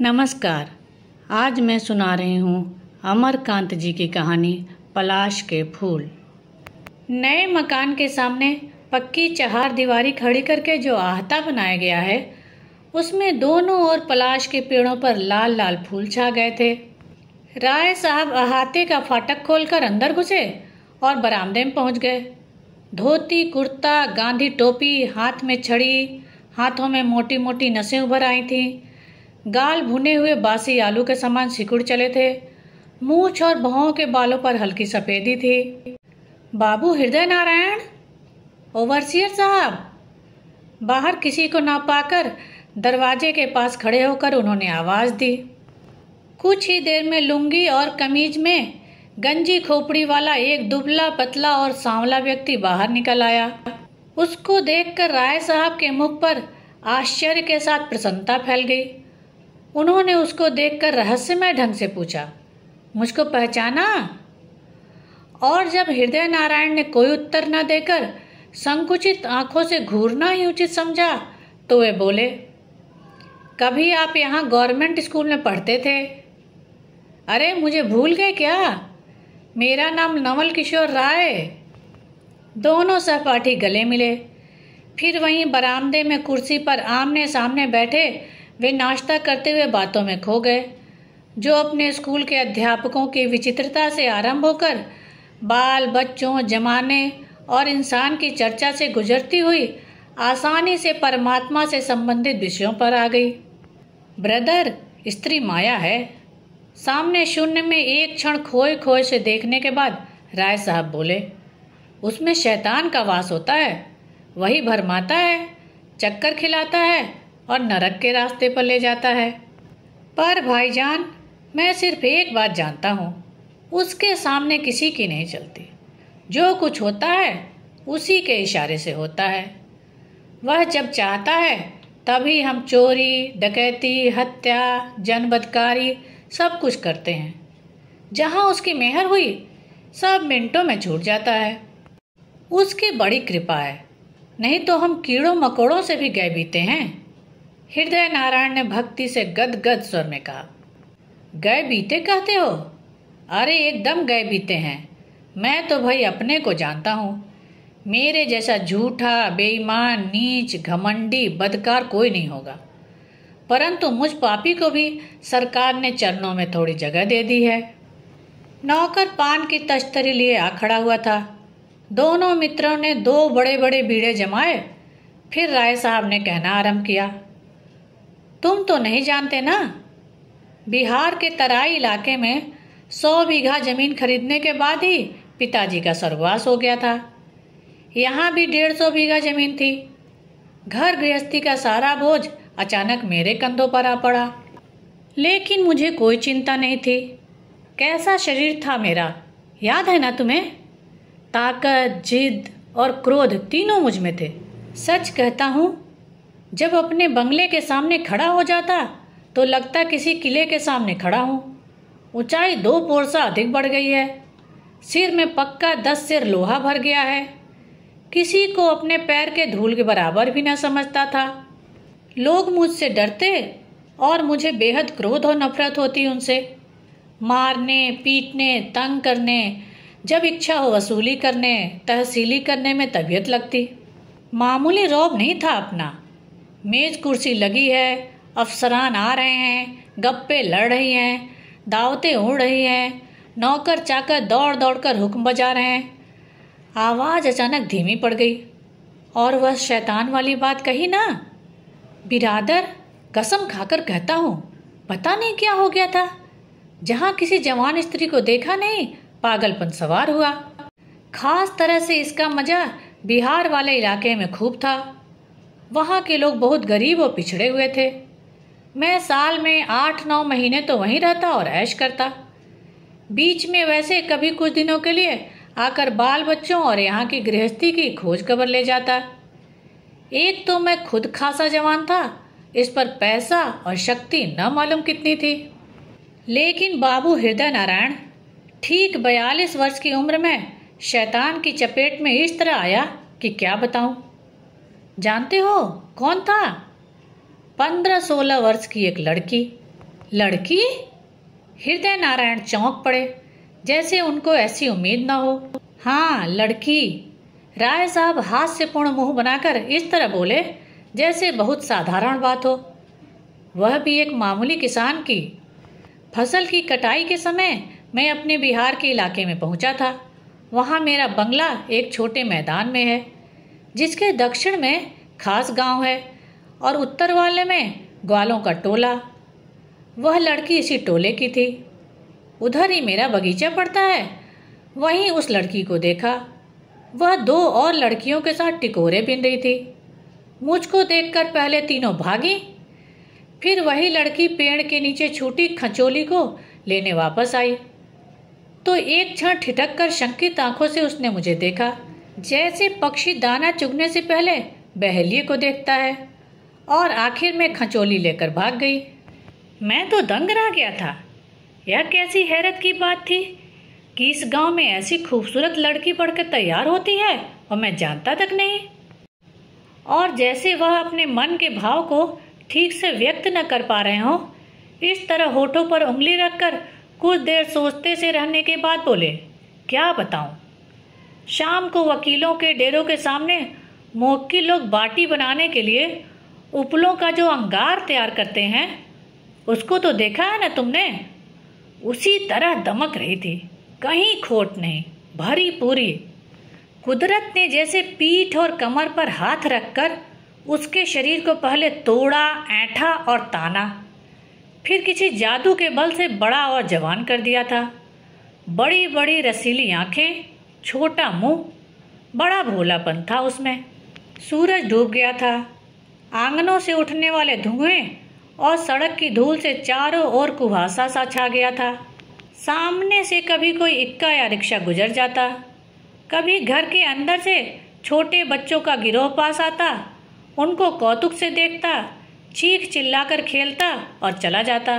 नमस्कार। आज मैं सुना रही हूँ अमरकांत जी की कहानी पलाश के फूल। नए मकान के सामने पक्की चहार दीवारी खड़ी करके जो आहता बनाया गया है, उसमें दोनों ओर पलाश के पेड़ों पर लाल लाल फूल छा गए थे। राय साहब अहाते का फाटक खोलकर अंदर घुसे और बरामदे में पहुंच गए। धोती कुर्ता, गांधी टोपी, हाथ में छड़ी, हाथों में मोटी मोटी नसें उभर आई थीं। गाल भुने हुए बासी आलू के समान सिकुड़ चले थे। मूछ और भौं के बालों पर हल्की सफेदी थी। बाबू हृदय नारायण, ओवरसियर साहब। बाहर किसी को ना पाकर दरवाजे के पास खड़े होकर उन्होंने आवाज दी। कुछ ही देर में लुंगी और कमीज में गंजी खोपड़ी वाला एक दुबला पतला और सांवला व्यक्ति बाहर निकल आया। उसको देखकर राय साहब के मुख पर आश्चर्य के साथ प्रसन्नता फैल गई। उन्होंने उसको देखकर रहस्यमय ढंग से पूछा, मुझको पहचाना? और जब हृदय नारायण ने कोई उत्तर न देकर संकुचित आंखों से घूरना ही उचित समझा, तो वे बोले, कभी आप यहाँ गवर्नमेंट स्कूल में पढ़ते थे? अरे मुझे भूल गए क्या? मेरा नाम नवल किशोर राय। दोनों सहपाठी गले मिले। फिर वहीं बरामदे में कुर्सी पर आमने सामने बैठे वे नाश्ता करते हुए बातों में खो गए, जो अपने स्कूल के अध्यापकों की विचित्रता से आरंभ होकर बाल बच्चों, जमाने और इंसान की चर्चा से गुजरती हुई आसानी से परमात्मा से संबंधित विषयों पर आ गई। ब्रदर, स्त्री माया है। सामने शून्य में एक क्षण खोए खोए से देखने के बाद राय साहब बोले, उसमें शैतान का वास होता है। वही भरमाता है, चक्कर खिलाता है और नरक के रास्ते पर ले जाता है। पर भाईजान, मैं सिर्फ एक बात जानता हूँ, उसके सामने किसी की नहीं चलती। जो कुछ होता है उसी के इशारे से होता है। वह जब चाहता है तभी हम चोरी, डकैती, हत्या, जनबदकारी सब कुछ करते हैं। जहाँ उसकी मेहर हुई सब मिनटों में छूट जाता है। उसकी बड़ी कृपा है, नहीं तो हम कीड़ों मकोड़ों से भी गए बीते हैं। हृदय नारायण ने भक्ति से गदगद स्वर में कहा, गए बीते कहते हो? अरे एकदम गए बीते हैं। मैं तो भाई अपने को जानता हूँ। मेरे जैसा झूठा, बेईमान, नीच, घमंडी, बदकार कोई नहीं होगा। परंतु मुझ पापी को भी सरकार ने चरणों में थोड़ी जगह दे दी है। नौकर पान की तश्तरी लिए आ खड़ा हुआ था। दोनों मित्रों ने दो बड़े बड़े बीड़े जमाए। फिर राय साहब ने कहना आरंभ किया, तुम तो नहीं जानते ना, बिहार के तराई इलाके में 100 बीघा जमीन खरीदने के बाद ही पिताजी का स्वर्गवास हो गया था। यहाँ भी 150 बीघा जमीन थी। घर गृहस्थी का सारा बोझ अचानक मेरे कंधों पर आ पड़ा। लेकिन मुझे कोई चिंता नहीं थी। कैसा शरीर था मेरा, याद है ना तुम्हें? ताकत, जिद और क्रोध तीनों मुझ में थे। सच कहता हूँ, जब अपने बंगले के सामने खड़ा हो जाता तो लगता किसी किले के सामने खड़ा हूँ। ऊंचाई 2 पोरसा अधिक बढ़ गई है। सिर में पक्का 10 सिर लोहा भर गया है। किसी को अपने पैर के धूल के बराबर भी न समझता था। लोग मुझसे डरते और मुझे बेहद क्रोध और नफरत होती उनसे। मारने, पीटने, तंग करने, जब इच्छा हो वसूली करने, तहसीली करने में तबीयत लगती। मामूली रौब नहीं था अपना। मेज कुर्सी लगी है, अफसरान आ रहे हैं, गप्पे लड़ रही हैं, दावतें उड़ रही हैं, नौकर चाकर दौड़ दौड़ कर हुक्म बजा रहे हैं। आवाज़ अचानक धीमी पड़ गई और वह शैतान वाली बात कही ना, बिरादर, कसम खाकर कहता हूँ, पता नहीं क्या हो गया था। जहाँ किसी जवान स्त्री को देखा नहीं, पागलपन सवार हुआ। खास तरह से इसका मजा बिहार वाले इलाके में खूब था। वहाँ के लोग बहुत गरीब और पिछड़े हुए थे। मैं साल में 8-9 महीने तो वहीं रहता और ऐश करता। बीच में वैसे कभी कुछ दिनों के लिए आकर बाल बच्चों और यहाँ की गृहस्थी की खोज खबर ले जाता। एक तो मैं खुद खासा जवान था, इस पर पैसा और शक्ति न मालूम कितनी थी। लेकिन बाबू हृदय नारायण ठीक 42 वर्ष की उम्र में शैतान की चपेट में इस तरह आया कि क्या बताऊं। जानते हो कौन था? 15-16 वर्ष की एक लड़की। लड़की? हृदय नारायण चौंक पड़े, जैसे उनको ऐसी उम्मीद न हो। हाँ, लड़की। राय साहब हास्यपूर्ण मुंह बनाकर इस तरह बोले जैसे बहुत साधारण बात हो, वह भी एक मामूली किसान की। फसल की कटाई के समय मैं अपने बिहार के इलाके में पहुंचा था। वहां मेरा बंगला एक छोटे मैदान में है, जिसके दक्षिण में खास गांव है और उत्तर वाले में ग्वालों का टोला। वह लड़की इसी टोले की थी। उधर ही मेरा बगीचा पड़ता है। वहीं उस लड़की को देखा। वह 2 और लड़कियों के साथ टिकोरे बिन रही थी। मुझको देखकर पहले तीनों भागी, फिर वही लड़की पेड़ के नीचे छूटी खंचोली को लेने वापस आई तो एक क्षण ठिठक कर शंकित आंखों से उसने मुझे देखा, जैसे पक्षी दाना चुगने से पहले बहेलिए को देखता है, और आखिर में खंचोली लेकर भाग गई। मैं तो दंग रह गया था। यह कैसी हैरत की बात थी कि इस गांव में ऐसी खूबसूरत लड़की पढ़कर तैयार होती है और मैं जानता तक नहीं। और जैसे वह अपने मन के भाव को ठीक से व्यक्त न कर पा रहे हों, इस तरह होठों पर उंगली रखकर कुछ देर सोचते से रहने के बाद बोले, क्या बताऊं? शाम को वकीलों के डेरों के सामने मुवक्किल लोग बाटी बनाने के लिए उपलों का जो अंगार तैयार करते हैं, उसको तो देखा है ना तुमने? उसी तरह दमक रही थी, कहीं खोट नहीं, भरी पूरी। कुदरत ने जैसे पीठ और कमर पर हाथ रखकर उसके शरीर को पहले तोड़ा, ऐंठा और ताना, फिर किसी जादू के बल से बड़ा और जवान कर दिया था। बड़ी बड़ी रसीली आंखें, छोटा मुंह, बड़ा भोलापन था उसमें। सूरज डूब गया था। आंगनों से उठने वाले धुएं और सड़क की धूल से चारों ओर कुहासा सा छा गया था। सामने से कभी कोई इक्का या रिक्शा गुजर जाता, कभी घर के अंदर से छोटे बच्चों का गिरोह पास आता, उनको कौतुक से देखता, चीख चिल्लाकर खेलता और चला जाता।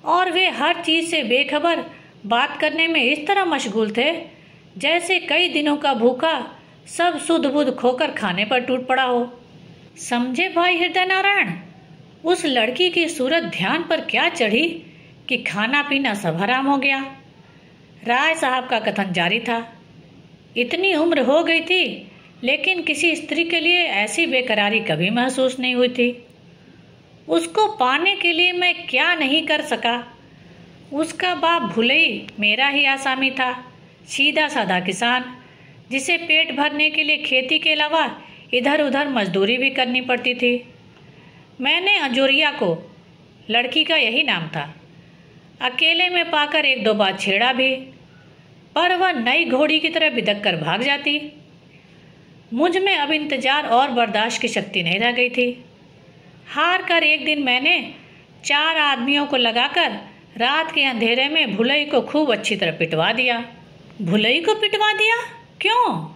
और वे हर चीज से बेखबर बात करने में इस तरह मशगूल थे जैसे कई दिनों का भूखा सब सुध बुध खोकर खाने पर टूट पड़ा हो। समझे भाई हृदय नारायण? उस लड़की की सूरत ध्यान पर क्या चढ़ी कि खाना पीना सब हराम हो गया। राय साहब का कथन जारी था, इतनी उम्र हो गई थी लेकिन किसी स्त्री के लिए ऐसी बेकरारी कभी महसूस नहीं हुई थी। उसको पाने के लिए मैं क्या नहीं कर सका। उसका बाप भुलई मेरा ही आसामी था, सीधा साधा किसान, जिसे पेट भरने के लिए खेती के अलावा इधर उधर मजदूरी भी करनी पड़ती थी। मैंने अंजोरिया को, लड़की का यही नाम था, अकेले में पाकर 1-2 बार छेड़ा भी, पर वह नई घोड़ी की तरह बिदक कर भाग जाती। मुझ में अब इंतजार और बर्दाश्त की शक्ति नहीं रह गई थी। हार कर एक दिन मैंने 4 आदमियों को लगाकर रात के अंधेरे में भुलई को खूब अच्छी तरह पिटवा दिया। भुलई को पिटवा दिया? क्यों?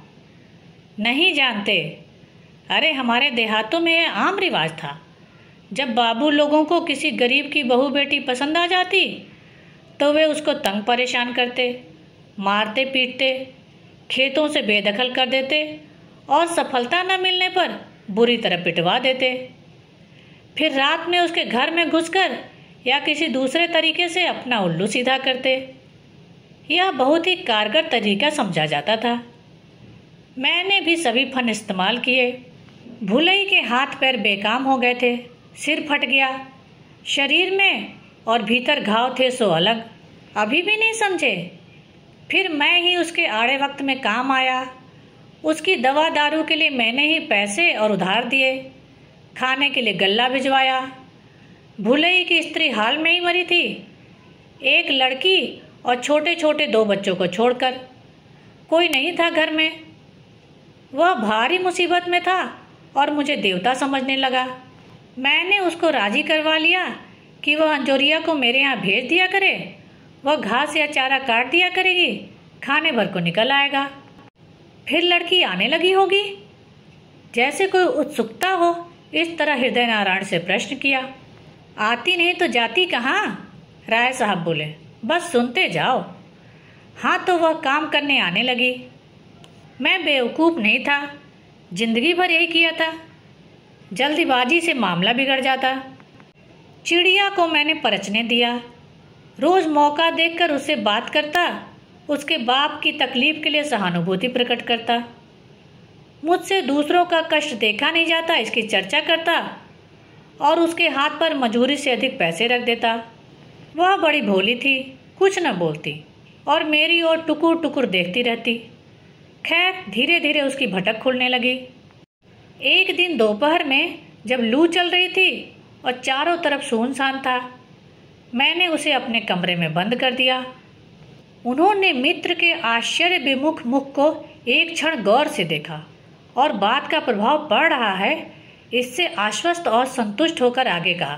नहीं जानते? अरे हमारे देहातों में यह आम रिवाज था। जब बाबू लोगों को किसी गरीब की बहू बेटी पसंद आ जाती तो वे उसको तंग परेशान करते, मारते पीटते, खेतों से बेदखल कर देते और सफलता न मिलने पर बुरी तरह पिटवा देते। फिर रात में उसके घर में घुसकर या किसी दूसरे तरीके से अपना उल्लू सीधा करते। यह बहुत ही कारगर तरीका समझा जाता था। मैंने भी सभी फन इस्तेमाल किए। भुलई के हाथ पैर बेकाम हो गए थे, सिर फट गया, शरीर में और भीतर घाव थे सो अलग। अभी भी नहीं समझे? फिर मैं ही उसके आड़े वक्त में काम आया। उसकी दवा दारू के लिए मैंने ही पैसे और उधार दिए, खाने के लिए गल्ला भिजवाया। भुलई की स्त्री हाल में ही मरी थी, एक लड़की और छोटे छोटे 2 बच्चों को छोड़कर। कोई नहीं था घर में। वह भारी मुसीबत में था और मुझे देवता समझने लगा। मैंने उसको राजी करवा लिया कि वह अंजोरिया को मेरे यहाँ भेज दिया करे। वह घास या चारा काट दिया करेगी, खाने भर को निकल आएगा। फिर लड़की आने लगी होगी। जैसे कोई उत्सुकता हो इस तरह हृदय नारायण से प्रश्न किया। आती नहीं तो जाती कहाँ? राय साहब बोले, बस सुनते जाओ। हाँ, तो वह काम करने आने लगी। मैं बेवकूफ़ नहीं था, जिंदगी भर यही किया था। जल्दबाजी से मामला बिगड़ जाता। चिड़िया को मैंने परचने दिया। रोज मौका देखकर उससे बात करता, उसके बाप की तकलीफ के लिए सहानुभूति प्रकट करता। मुझसे दूसरों का कष्ट देखा नहीं जाता इसकी चर्चा करता और उसके हाथ पर मजूरी से अधिक पैसे रख देता। वह बड़ी भोली थी, कुछ न बोलती और मेरी ओर टुकुर टुकुर देखती रहती। खैर धीरे धीरे उसकी भटक खुलने लगी। एक दिन दोपहर में जब लू चल रही थी और चारों तरफ सुनसान था, मैंने उसे अपने कमरे में बंद कर दिया। उन्होंने मित्र के आश्चर्य विमुख मुख को एक क्षण गौर से देखा और बात का प्रभाव पड़ रहा है इससे आश्वस्त और संतुष्ट होकर आगे कहा,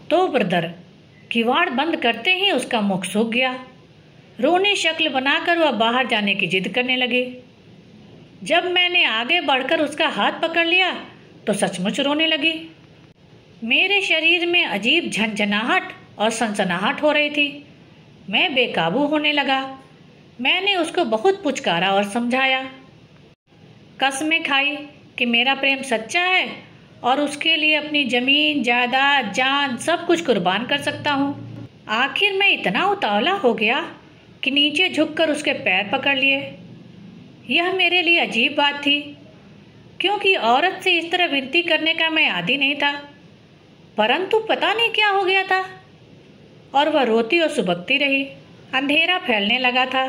तो ब्रदर। किवाड़ बंद करते ही उसका मुख सूख गया। रोनी शक्ल बनाकर वह बाहर जाने की जिद करने लगी। जब मैंने आगे बढ़कर उसका हाथ पकड़ लिया तो सचमुच रोने लगी। मेरे शरीर में अजीब झंझनाहट और सनसनाहट हो रही थी। मैं बेकाबू होने लगा। मैंने उसको बहुत पुचकारा और समझाया, कसमें खाई कि मेरा प्रेम सच्चा है और उसके लिए अपनी जमीन जायदाद जान सब कुछ कुर्बान कर सकता हूँ। आखिर मैं इतना उतावला हो गया कि नीचे झुककर उसके पैर पकड़ लिए। यह मेरे लिए अजीब बात थी, क्योंकि औरत से इस तरह विनती करने का मैं आदी नहीं था। परंतु पता नहीं क्या हो गया था और वह रोती और सुबकती रही। अंधेरा फैलने लगा था।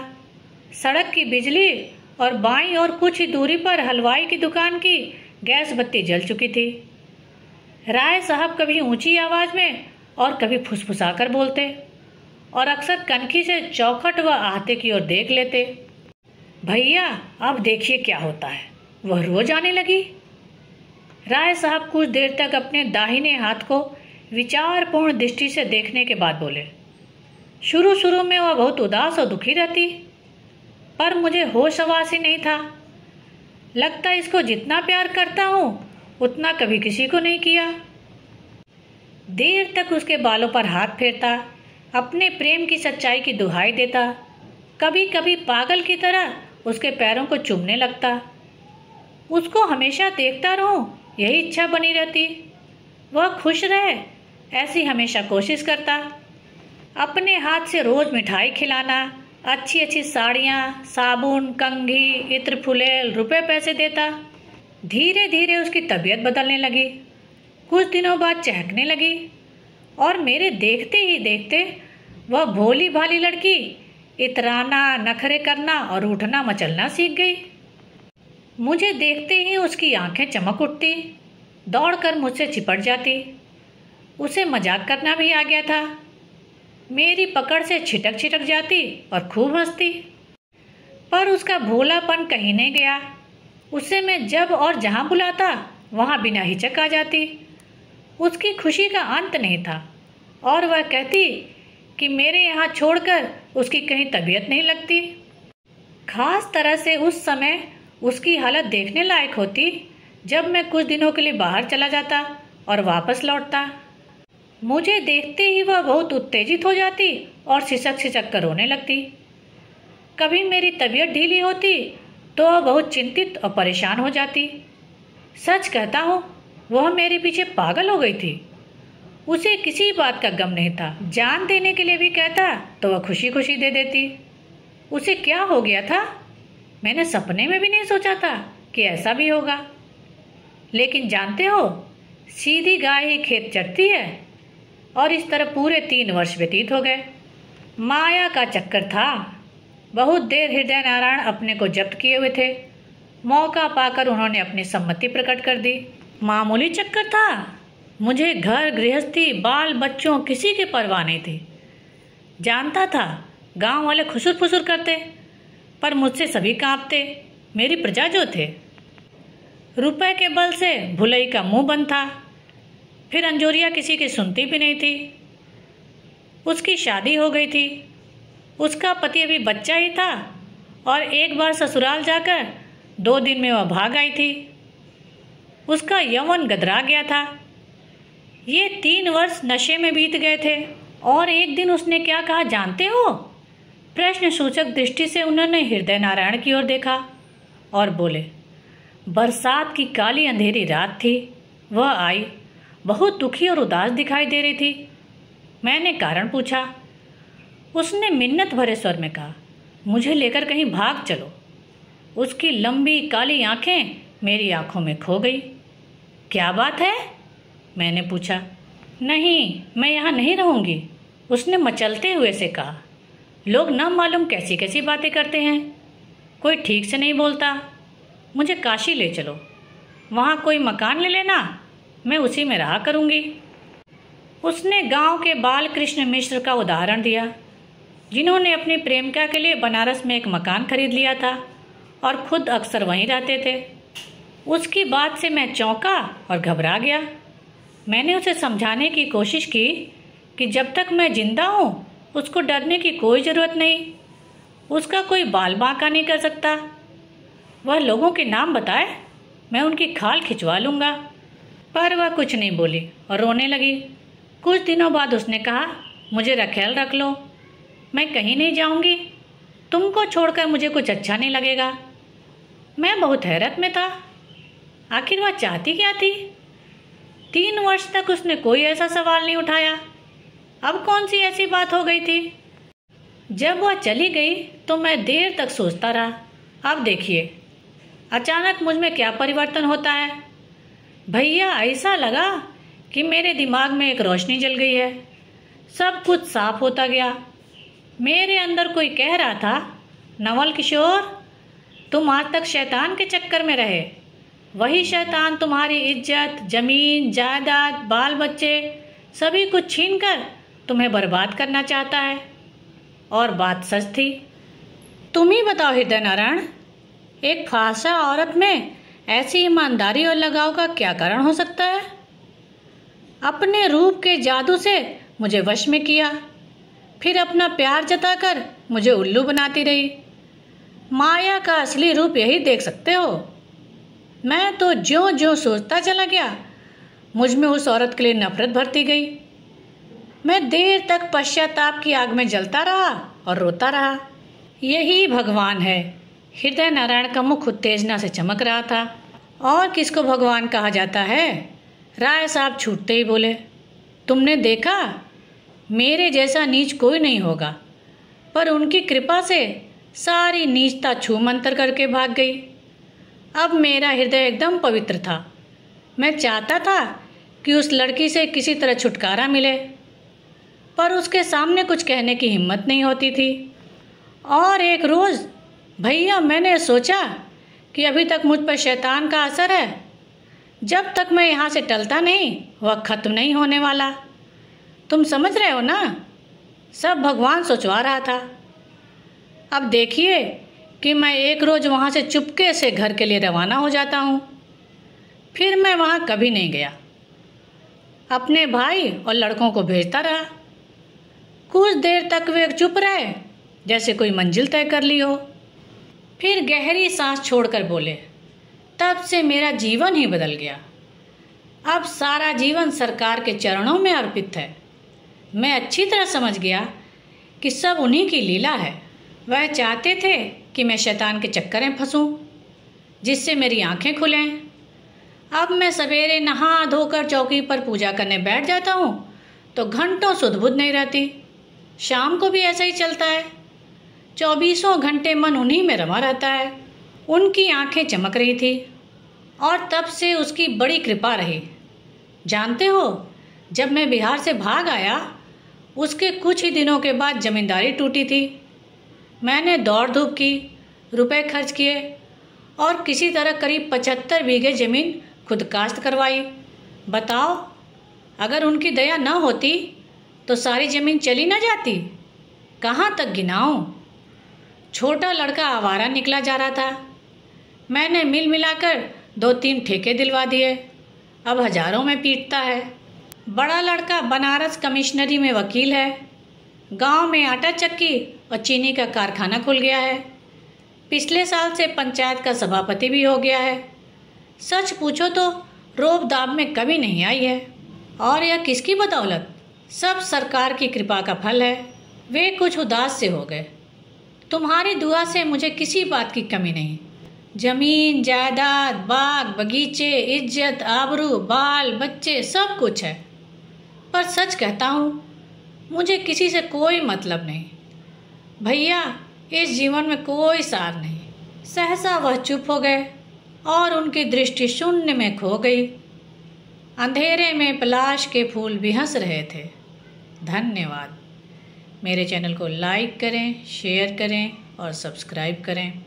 सड़क की बिजली और बाईं और कुछ ही दूरी पर हलवाई की दुकान की गैस बत्ती जल चुकी थी। राय साहब कभी ऊंची आवाज में और कभी फुसफुसाकर बोलते और अक्सर कनखी से चौखट व आहते की ओर देख लेते। भैया अब देखिए क्या होता है। वह रोज आने लगी। राय साहब कुछ देर तक अपने दाहिने हाथ को विचारपूर्ण दृष्टि से देखने के बाद बोले, शुरू शुरू में वह बहुत उदास और दुखी रहती, पर मुझे होश हवास ही नहीं था। लगता इसको जितना प्यार करता हूँ उतना कभी किसी को नहीं किया। देर तक उसके बालों पर हाथ फेरता, अपने प्रेम की सच्चाई की दुहाई देता, कभी कभी पागल की तरह उसके पैरों को चूमने लगता। उसको हमेशा देखता रहूं यही इच्छा बनी रहती। वह खुश रहे ऐसी हमेशा कोशिश करता। अपने हाथ से रोज मिठाई खिलाना, अच्छी अच्छी साड़ियाँ, साबुन, कंघी, इत्र फुलेल, रुपए पैसे देता। धीरे धीरे उसकी तबीयत बदलने लगी। कुछ दिनों बाद चहकने लगी और मेरे देखते ही देखते वह भोली भाली लड़की इतराना, नखरे करना और उठना मचलना सीख गई। मुझे देखते ही उसकी आंखें चमक उठती, दौड़कर मुझसे चिपट जाती। उसे मजाक करना भी आ गया था। मेरी पकड़ से छिटक छिटक जाती और खूब हंसती। पर उसका भोलापन कहीं नहीं गया। उसे मैं जब और जहां बुलाता वहां बिना हिचक आ जाती। उसकी खुशी का अंत नहीं था और वह कहती कि मेरे यहाँ छोड़कर उसकी कहीं तबीयत नहीं लगती। खास तरह से उस समय उसकी हालत देखने लायक होती जब मैं कुछ दिनों के लिए बाहर चला जाता और वापस लौटता। मुझे देखते ही वह बहुत उत्तेजित हो जाती और सिसक सिसक कर रोने लगती। कभी मेरी तबीयत ढीली होती तो वह बहुत चिंतित और परेशान हो जाती। सच कहता हूँ वह मेरे पीछे पागल हो गई थी। उसे किसी बात का गम नहीं था। जान देने के लिए भी कहता तो वह खुशी खुशी दे देती। उसे क्या हो गया था मैंने सपने में भी नहीं सोचा था कि ऐसा भी होगा। लेकिन जानते हो, सीधी गाय ही खेत चढ़ती है। और इस तरह पूरे 3 वर्ष व्यतीत हो गए। माया का चक्कर था। बहुत देर हृदय नारायण अपने को जब्त किए हुए थे। मौका पाकर उन्होंने अपनी सम्मति प्रकट कर दी। मामूली चक्कर था। मुझे घर गृहस्थी बाल बच्चों किसी की परवाह नहीं थी। जानता था गांव वाले खुसुर फुसुर करते, पर मुझसे सभी कांपते। मेरी प्रजा जो थे, रुपए के बल से भुलई का मुंह बंद था। फिर अंजोरिया किसी की सुनती भी नहीं थी। उसकी शादी हो गई थी। उसका पति अभी बच्चा ही था और एक बार ससुराल जाकर 2 दिन में वह भाग आई थी। उसका यौवन गदरा गया था। ये 3 वर्ष नशे में बीत गए थे। और एक दिन उसने क्या कहा जानते हो? प्रश्न सूचक दृष्टि से उन्होंने हृदय नारायण की ओर देखा और बोले, बरसात की काली अंधेरी रात थी। वह आई, बहुत दुखी और उदास दिखाई दे रही थी मैंने कारण पूछा। उसने मिन्नत भरे स्वर में कहा, मुझे लेकर कहीं भाग चलो। उसकी लंबी काली आंखें मेरी आंखों में खो गई। क्या बात है? मैंने पूछा। नहीं, मैं यहाँ नहीं रहूँगी, उसने मचलते हुए से कहा। लोग न मालूम कैसी कैसी बातें करते हैं, कोई ठीक से नहीं बोलता। मुझे काशी ले चलो, वहाँ कोई मकान ले लेना, मैं उसी में रहा करूँगी। उसने गांव के बाल कृष्ण मिश्र का उदाहरण दिया, जिन्होंने अपनी प्रेमिका के लिए बनारस में एक मकान खरीद लिया था और खुद अक्सर वहीं रहते थे। उसकी बात से मैं चौंका और घबरा गया। मैंने उसे समझाने की कोशिश की कि जब तक मैं जिंदा हूँ उसको डरने की कोई ज़रूरत नहीं, उसका कोई बाल बांका नहीं कर सकता। वह लोगों के नाम बताए, मैं उनकी खाल खिंचवा लूँगा। पर वह कुछ नहीं बोली और रोने लगी। कुछ दिनों बाद उसने कहा, मुझे रखेल रख लो, मैं कहीं नहीं जाऊँगी, तुमको छोड़कर मुझे कुछ अच्छा नहीं लगेगा। मैं बहुत हैरत में था, आखिर वह चाहती क्या थी? 3 वर्ष तक उसने कोई ऐसा सवाल नहीं उठाया, अब कौन सी ऐसी बात हो गई थी? जब वह चली गई तो मैं देर तक सोचता रहा। अब देखिए, अचानक मुझ में क्या परिवर्तन होता है। भैया, ऐसा लगा कि मेरे दिमाग में एक रोशनी जल गई है, सब कुछ साफ होता गया। मेरे अंदर कोई कह रहा था, नवल किशोर, तुम आज तक शैतान के चक्कर में रहे, वही शैतान तुम्हारी इज्जत, जमीन, जायदाद, बाल बच्चे सभी कुछ छीनकर तुम्हें बर्बाद करना चाहता है। और बात सच थी। तुम ही बताओ हृदय नारायण, एक फासा औरत में ऐसी ईमानदारी और लगाव का क्या कारण हो सकता है? अपने रूप के जादू से मुझे वश में किया, फिर अपना प्यार जताकर मुझे उल्लू बनाती रही। माया का असली रूप यही देख सकते हो। मैं तो ज्यों ज्यों सोचता चला गया, मुझ में उस औरत के लिए नफरत भरती गई। मैं देर तक पश्चाताप की आग में जलता रहा और रोता रहा। यही भगवान है। हृदय नारायण का मुख उत्तेजना से चमक रहा था। और किसको भगवान कहा जाता है? राय साहब छूटते ही बोले, तुमने देखा, मेरे जैसा नीच कोई नहीं होगा, पर उनकी कृपा से सारी नीचता छू मंतर करके भाग गई। अब मेरा हृदय एकदम पवित्र था। मैं चाहता था कि उस लड़की से किसी तरह छुटकारा मिले, पर उसके सामने कुछ कहने की हिम्मत नहीं होती थी। और एक रोज़ भैया, मैंने सोचा कि अभी तक मुझ पर शैतान का असर है, जब तक मैं यहाँ से टलता नहीं वह खत्म नहीं होने वाला। तुम समझ रहे हो ना? सब भगवान सोचवा रहा था। अब देखिए कि मैं एक रोज़ वहाँ से चुपके से घर के लिए रवाना हो जाता हूँ। फिर मैं वहाँ कभी नहीं गया। अपने भाई और लड़कों को भेजता रहा। कुछ देर तक वे चुप रहे, जैसे कोई मंजिल तय कर ली हो। फिर गहरी सांस छोड़कर बोले, तब से मेरा जीवन ही बदल गया। अब सारा जीवन सरकार के चरणों में अर्पित है। मैं अच्छी तरह समझ गया कि सब उन्हीं की लीला है। वह चाहते थे कि मैं शैतान के चक्कर में फंसूं, जिससे मेरी आंखें खुलें। अब मैं सवेरे नहा धोकर चौकी पर पूजा करने बैठ जाता हूँ तो घंटों सुध-बुध नहीं रहती। शाम को भी ऐसा ही चलता है। 24 घंटे मन उन्हीं में रमा रहता है। उनकी आंखें चमक रही थी और तब से उसकी बड़ी कृपा रही। जानते हो, जब मैं बिहार से भाग आया, उसके कुछ ही दिनों के बाद जमींदारी टूटी थी। मैंने दौड़ धूप की, रुपए खर्च किए और किसी तरह करीब 75 बीघे ज़मीन खुद काश्त करवाई। बताओ, अगर उनकी दया न होती तो सारी ज़मीन चली न जाती। कहाँ तक गिनाऊं? छोटा लड़का आवारा निकला जा रहा था। मैंने मिल मिलाकर 2-3 ठेके दिलवा दिए, अब हजारों में पीटता है। बड़ा लड़का बनारस कमिश्नरी में वकील है। गांव में आटा चक्की और चीनी का कारखाना खुल गया है। पिछले साल से पंचायत का सभापति भी हो गया है। सच पूछो तो रोब दाब में कमी नहीं आई है। और यह किसकी बदौलत? सब सरकार की कृपा का फल है। वे कुछ उदास से हो गए। तुम्हारी दुआ से मुझे किसी बात की कमी नहीं। जमीन, जायदाद, बाग बगीचे, इज्जत, आबरू, बाल बच्चे सब कुछ है। पर सच कहता हूँ, मुझे किसी से कोई मतलब नहीं। भैया, इस जीवन में कोई सार नहीं। सहसा वह चुप हो गए और उनकी दृष्टि शून्य में खो गई। अंधेरे में पलाश के फूल भी हंस रहे थे। धन्यवाद। मेरे चैनल को लाइक करें, शेयर करें और सब्सक्राइब करें।